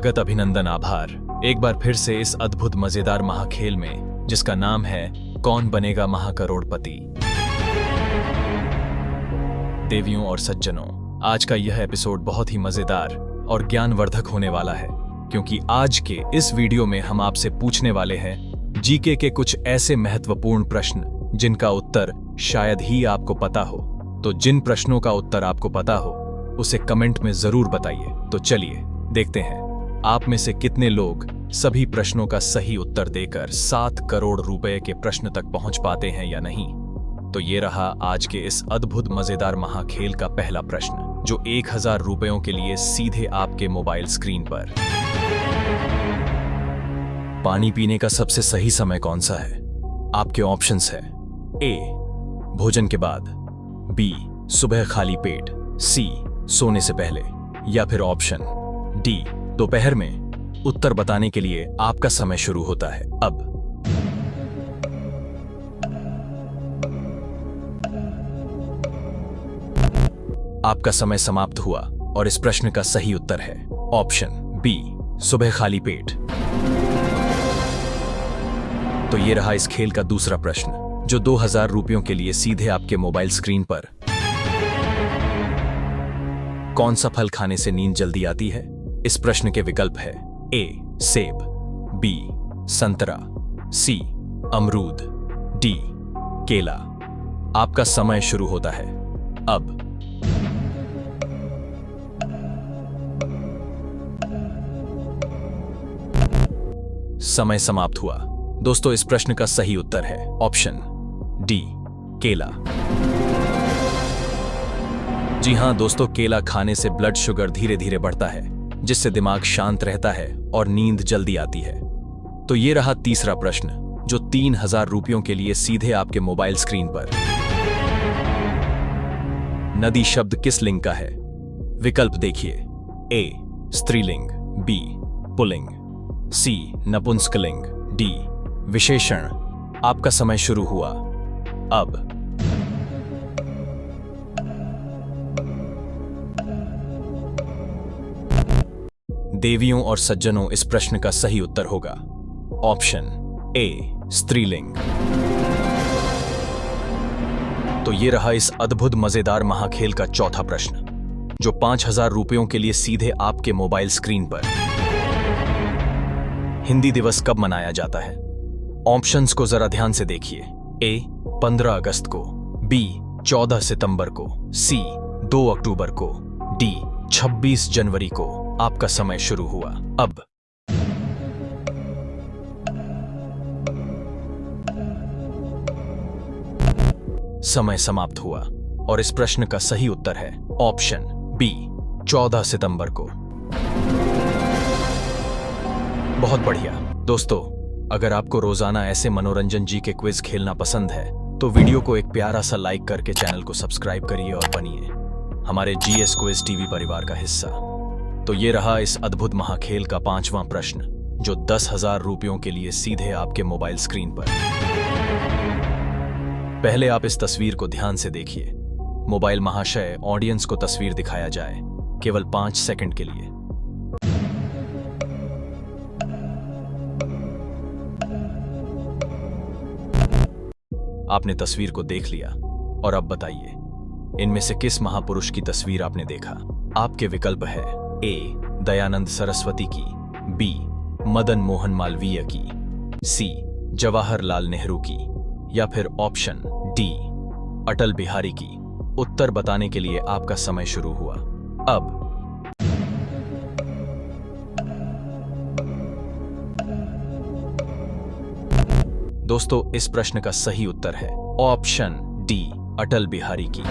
स्वागत, अभिनंदन, आभार एक बार फिर से इस अद्भुत मजेदार महाखेल में, जिसका नाम है कौन बनेगा महाकरोड़पति। देवियों और सज्जनों, आज का यह एपिसोड बहुत ही मजेदार और ज्ञानवर्धक होने वाला है, क्योंकि आज के इस वीडियो में हम आपसे पूछने वाले हैं जीके के कुछ ऐसे महत्वपूर्ण प्रश्न जिनका उत्तर शायद ही आपको पता हो। तो जिन प्रश्नों का उत्तर आपको पता हो उसे कमेंट में जरूर बताइए। तो चलिए देखते हैं आप में से कितने लोग सभी प्रश्नों का सही उत्तर देकर 7 करोड़ रुपए के प्रश्न तक पहुंच पाते हैं या नहीं। तो ये रहा आज के इस अद्भुत मजेदार महाखेल का पहला प्रश्न, जो 1000 रुपयों के लिए सीधे आपके मोबाइल स्क्रीन पर। पानी पीने का सबसे सही समय कौन सा है? आपके ऑप्शंस है ए भोजन के बाद, बी सुबह खाली पेट, सी सोने से पहले, या फिर ऑप्शन डी दोपहर में। उत्तर बताने के लिए आपका समय शुरू होता है अब। आपका समय समाप्त हुआ और इस प्रश्न का सही उत्तर है ऑप्शन बी सुबह खाली पेट। तो ये रहा इस खेल का दूसरा प्रश्न, जो 2000 रुपयों के लिए सीधे आपके मोबाइल स्क्रीन पर। कौन सा फल खाने से नींद जल्दी आती है? इस प्रश्न के विकल्प है ए सेब, बी संतरा, सी अमरूद, डी केला। आपका समय शुरू होता है अब। समय समाप्त हुआ। दोस्तों, इस प्रश्न का सही उत्तर है ऑप्शन डी केला। जी हां दोस्तों, केला खाने से ब्लड शुगर धीरे धीरे बढ़ता है, जिससे दिमाग शांत रहता है और नींद जल्दी आती है। तो ये रहा तीसरा प्रश्न, जो 3000 रुपयों के लिए सीधे आपके मोबाइल स्क्रीन पर। नदी शब्द किस लिंग का है? विकल्प देखिए ए स्त्रीलिंग, बी पुल्लिंग, सी नपुंसकलिंग, डी विशेषण। आपका समय शुरू हुआ अब। देवियों और सज्जनों, इस प्रश्न का सही उत्तर होगा ऑप्शन ए स्त्रीलिंग। तो ये रहा इस अद्भुत मजेदार महाखेल का चौथा प्रश्न, जो 5000 रुपयों के लिए सीधे आपके मोबाइल स्क्रीन पर। हिंदी दिवस कब मनाया जाता है? ऑप्शंस को जरा ध्यान से देखिए। ए 15 अगस्त को, बी 14 सितंबर को, सी 2 अक्टूबर को, डी 26 जनवरी को। आपका समय शुरू हुआ अब। समय समाप्त हुआ और इस प्रश्न का सही उत्तर है ऑप्शन बी 14 सितंबर को। बहुत बढ़िया दोस्तों, अगर आपको रोजाना ऐसे मनोरंजन जी के क्विज खेलना पसंद है तो वीडियो को एक प्यारा सा लाइक करके चैनल को सब्सक्राइब करिए और बनिए हमारे जीएस क्विज टीवी परिवार का हिस्सा। तो ये रहा इस अद्भुत महाखेल का 5वां प्रश्न, जो 10,000 रुपयों के लिए सीधे आपके मोबाइल स्क्रीन पर। पहले आप इस तस्वीर को ध्यान से देखिए। मोबाइल महाशय, ऑडियंस को तस्वीर दिखाया जाए केवल 5 सेकंड के लिए। आपने तस्वीर को देख लिया और अब बताइए इनमें से किस महापुरुष की तस्वीर आपने देखा? आपके विकल्प है ए दयानंद सरस्वती की, बी मदन मोहन मालवीय की, सी जवाहरलाल नेहरू की, या फिर ऑप्शन डी अटल बिहारी की। उत्तर बताने के लिए आपका समय शुरू हुआ अब। दोस्तों, इस प्रश्न का सही उत्तर है ऑप्शन डी अटल बिहारी की।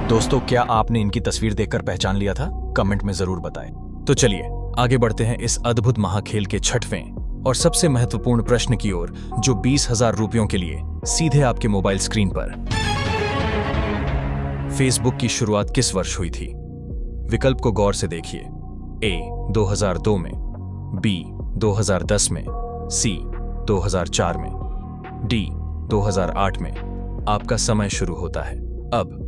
दोस्तों, क्या आपने इनकी तस्वीर देखकर पहचान लिया था? कमेंट में जरूर बताएं। तो चलिए आगे बढ़ते हैं इस अद्भुत महाखेल के 6वें और सबसे महत्वपूर्ण प्रश्न की ओर, जो 20,000 रुपयों के लिए सीधे आपके मोबाइल स्क्रीन पर। फेसबुक की शुरुआत किस वर्ष हुई थी? विकल्प को गौर से देखिए। ए 2002 में, बी 2010 में, सी 2004 में, डी 2008 में। आपका समय शुरू होता है अब।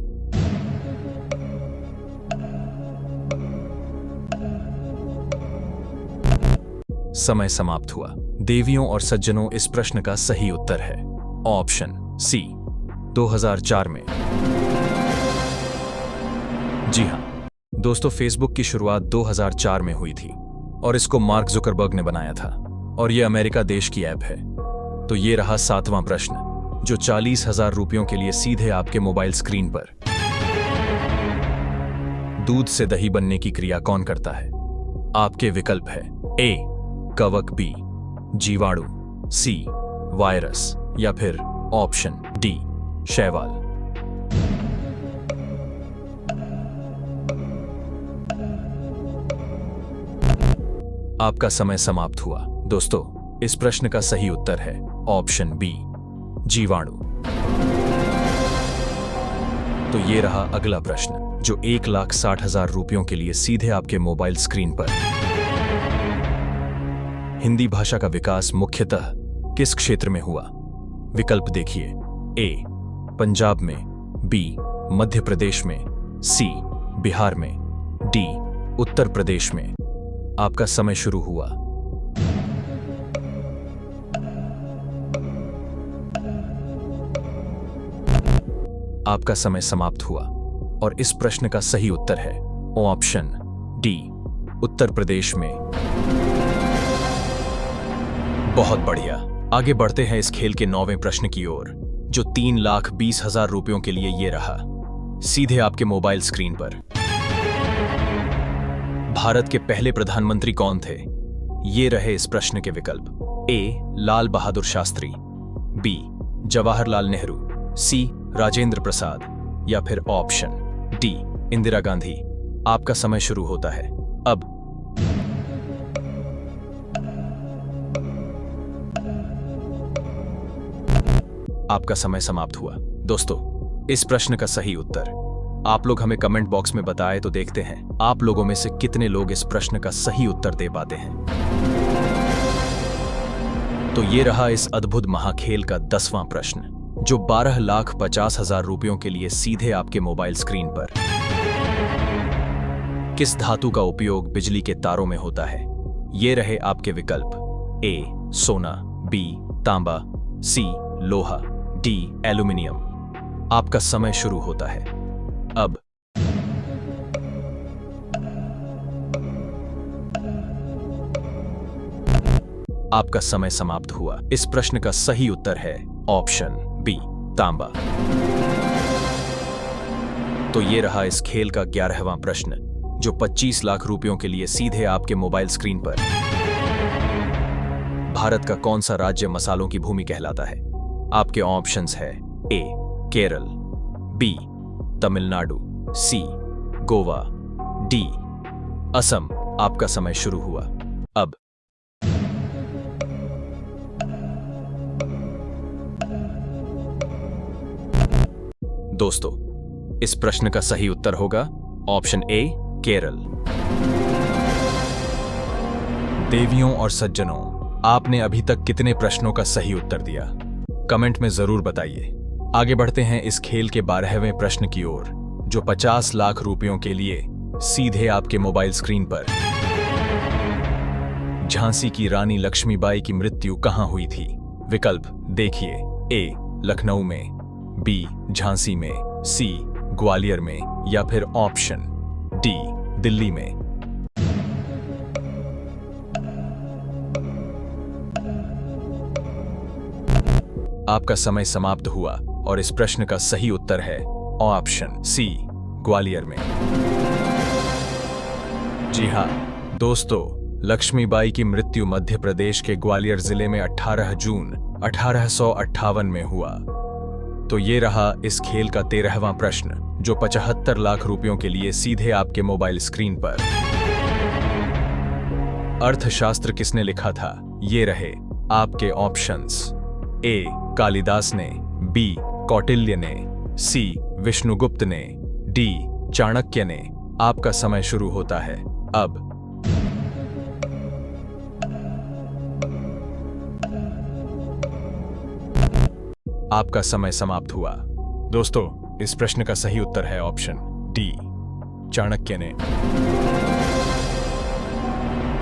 समय समाप्त हुआ। देवियों और सज्जनों, इस प्रश्न का सही उत्तर है ऑप्शन सी, 2004 में। जी हां दोस्तों, फेसबुक की शुरुआत 2004 में हुई थी और इसको मार्क जुकरबर्ग ने बनाया था और यह अमेरिका देश की ऐप है। तो ये रहा 7वां प्रश्न, जो 40,000 रुपयों के लिए सीधे आपके मोबाइल स्क्रीन पर। दूध से दही बनने की क्रिया कौन करता है? आपके विकल्प है ए कवक, बी जीवाणु, सी वायरस या फिर ऑप्शन डी शैवाल। आपका समय समाप्त हुआ। दोस्तों, इस प्रश्न का सही उत्तर है ऑप्शन बी जीवाणु। तो ये रहा अगला प्रश्न, जो 1,60,000 रुपयों के लिए सीधे आपके मोबाइल स्क्रीन पर। हिंदी भाषा का विकास मुख्यतः किस क्षेत्र में हुआ? विकल्प देखिए, ए पंजाब में, बी मध्य प्रदेश में, सी बिहार में, डी उत्तर प्रदेश में। आपका समय शुरू हुआ। आपका समय समाप्त हुआ और इस प्रश्न का सही उत्तर है ऑप्शन डी उत्तर प्रदेश में। बहुत बढ़िया, आगे बढ़ते हैं इस खेल के 9वें प्रश्न की ओर, जो 3,20,000 रुपयों के लिए ये रहा सीधे आपके मोबाइल स्क्रीन पर। भारत के पहले प्रधानमंत्री कौन थे? ये रहे इस प्रश्न के विकल्प, ए लाल बहादुर शास्त्री, बी जवाहरलाल नेहरू, सी राजेंद्र प्रसाद या फिर ऑप्शन डी इंदिरा गांधी। आपका समय शुरू होता है अब। आपका समय समाप्त हुआ। दोस्तों, इस प्रश्न का सही उत्तर आप लोग हमें कमेंट बॉक्स में बताएं तो देखते हैं आप लोगों में से कितने लोग इस प्रश्न का सही उत्तर दे पाते हैं। तो ये रहा इस अद्भुत महाखेल का 10वां प्रश्न, जो 12,50,000 रुपयों के लिए सीधे आपके मोबाइल स्क्रीन पर। किस धातु का उपयोग बिजली के तारों में होता है? ये रहे आपके विकल्प, ए सोना, बी तांबा, सी लोहा, डी एल्यूमिनियम। आपका समय शुरू होता है अब। आपका समय समाप्त हुआ। इस प्रश्न का सही उत्तर है ऑप्शन बी तांबा। तो ये रहा इस खेल का 11वां प्रश्न, जो 25 लाख रुपयों के लिए सीधे आपके मोबाइल स्क्रीन पर। भारत का कौन सा राज्य मसालों की भूमि कहलाता है? आपके ऑप्शंस है ए केरल, बी तमिलनाडु, सी गोवा, डी असम। आपका समय शुरू हुआ अब। दोस्तों, इस प्रश्न का सही उत्तर होगा ऑप्शन ए केरल। देवियों और सज्जनों, आपने अभी तक कितने प्रश्नों का सही उत्तर दिया? कमेंट में जरूर बताइए। आगे बढ़ते हैं इस खेल के 12वें प्रश्न की ओर, जो 50 लाख रुपयों के लिए सीधे आपके मोबाइल स्क्रीन पर। झांसी की रानी लक्ष्मीबाई की मृत्यु कहां हुई थी? विकल्प देखिए, ए लखनऊ में, बी झांसी में, सी ग्वालियर में या फिर ऑप्शन डी दिल्ली में। आपका समय समाप्त हुआ और इस प्रश्न का सही उत्तर है ऑप्शन सी ग्वालियर में। जी हां दोस्तों, लक्ष्मीबाई की मृत्यु मध्य प्रदेश के ग्वालियर जिले में 18 जून 1858 में हुआ। तो ये रहा इस खेल का 13वां प्रश्न, जो 75 लाख रुपयों के लिए सीधे आपके मोबाइल स्क्रीन पर। अर्थशास्त्र किसने लिखा था? ये रहे आपके ऑप्शंस, ए कालिदास ने, बी कौटिल्य ने, सी विष्णुगुप्त ने, डी चाणक्य ने। आपका समय शुरू होता है अब। आपका समय समाप्त हुआ। दोस्तों, इस प्रश्न का सही उत्तर है ऑप्शन डी चाणक्य ने।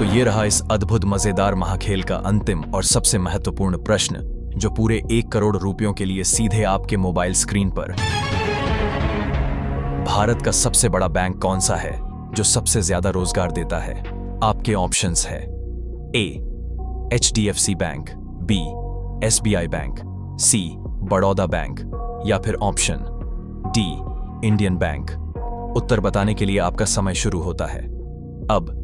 तो ये रहा इस अद्भुत मजेदार महाखेल का अंतिम और सबसे महत्वपूर्ण प्रश्न, जो पूरे 1 करोड़ रुपयों के लिए सीधे आपके मोबाइल स्क्रीन पर। भारत का सबसे बड़ा बैंक कौन सा है जो सबसे ज्यादा रोजगार देता है? आपके ऑप्शंस है A HDFC bank, B SBI bank, C Baroda bank या फिर ऑप्शन डी इंडियन बैंक। उत्तर बताने के लिए आपका समय शुरू होता है अब।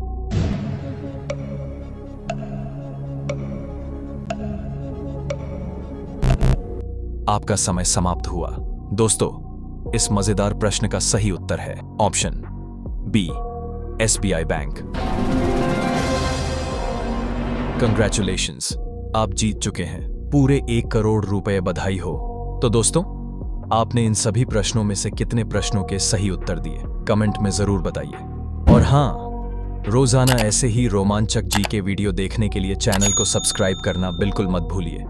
आपका समय समाप्त हुआ। दोस्तों, इस मजेदार प्रश्न का सही उत्तर है option B SBI bank. Congratulations, आप जीत चुके हैं पूरे 1 करोड़ रुपए। बधाई हो। तो दोस्तों, आपने इन सभी प्रश्नों में से कितने प्रश्नों के सही उत्तर दिए कमेंट में जरूर बताइए। और हाँ, रोजाना ऐसे ही रोमांचक जीके वीडियो देखने के लिए चैनल को सब्सक्राइब करना बिल्कुल मत भूलिए।